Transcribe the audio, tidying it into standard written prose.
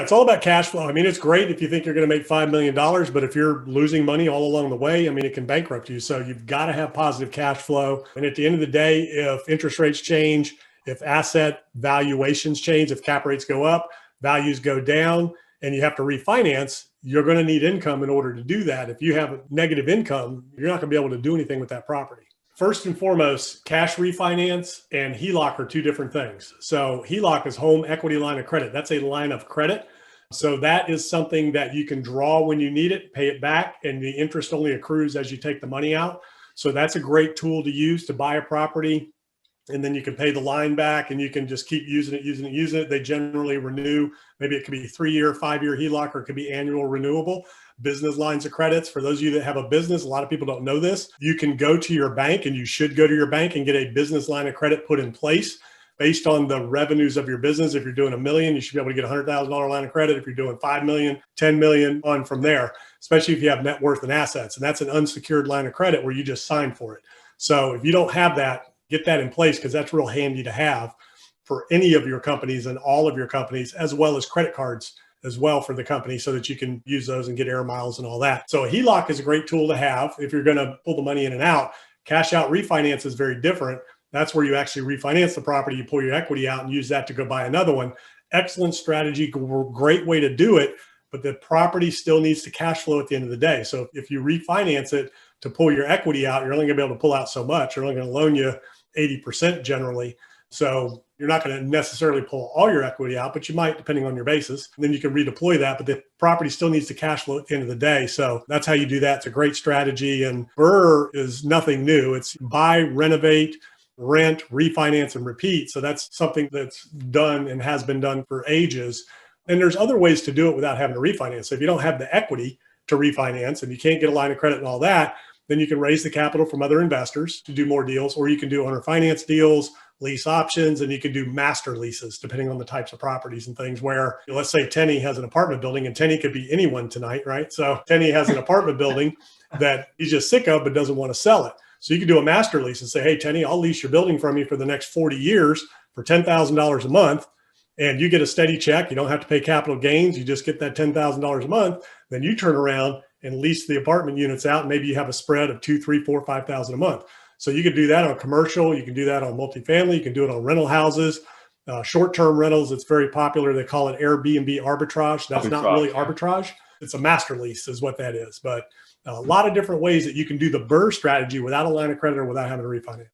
It's all about cash flow. I mean, it's great if you think you're going to make $5 million, but if you're losing money all along the way, I mean, it can bankrupt you. So you've got to have positive cash flow. And at the end of the day, if interest rates change, if asset valuations change, if cap rates go up, values go down, and you have to refinance, you're going to need income in order to do that. If you have negative income, you're not going to be able to do anything with that property. First and foremost, cash refinance and HELOC are two different things. So HELOC is home equity line of credit. That's a line of credit. So that is something that you can draw when you need it, pay it back, and the interest only accrues as you take the money out. So that's a great tool to use to buy a property. And then you can pay the line back and you can just keep using it. They generally renew. Maybe it could be 3-year, 5-year HELOC, or it could be annual renewable. Business lines of credits. For those of you that have a business, a lot of people don't know this. You can go to your bank, and you should go to your bank and get a business line of credit put in place based on the revenues of your business. If you're doing $1 million, you should be able to get a $100,000 line of credit. If you're doing 5 million, 10 million, on from there, especially if you have net worth and assets. And that's an unsecured line of credit where you just sign for it. So if you don't have that, get that in place, because that's real handy to have for any of your companies and all of your companies, as well as credit cards as well for the company, so that you can use those and get air miles and all that. So a HELOC is a great tool to have if you're going to pull the money in and out. Cash out refinance is very different. That's where you actually refinance the property, you pull your equity out and use that to go buy another one. Excellent strategy, great way to do it, but the property still needs to cash flow at the end of the day. So if you refinance it to pull your equity out, you're only going to be able to pull out so much. You're only going to loan you 80% generally. So you're not going to necessarily pull all your equity out, but you might, depending on your basis. And then you can redeploy that, but the property still needs to cash flow at the end of the day. So that's how you do that. It's a great strategy. And BRRRR is nothing new. It's buy, renovate, rent, refinance, and repeat. So that's something that's done and has been done for ages. And there's other ways to do it without having to refinance. So if you don't have the equity to refinance and you can't get a line of credit and all that, then you can raise the capital from other investors to do more deals, or you can do owner finance deals, lease options, and you can do master leases depending on the types of properties and things where, let's say Tenny has an apartment building, and Tenny could be anyone tonight, right? So Tenny has an apartment building that he's just sick of but doesn't want to sell it. So you can do a master lease and say, hey, Tenny, I'll lease your building from you for the next 40 years for $10,000 a month. And you get a steady check. You don't have to pay capital gains. You just get that $10,000 a month. Then you turn around and lease the apartment units out. Maybe you have a spread of 2, 3, 4, 5,000 a month. So you could do that on commercial. You can do that on multifamily. You can do it on rental houses, short-term rentals. It's very popular. They call it Airbnb arbitrage. That's not really arbitrage. It's a master lease is what that is. But a lot of different ways that you can do the BRRRR strategy without a line of credit or without having to refinance.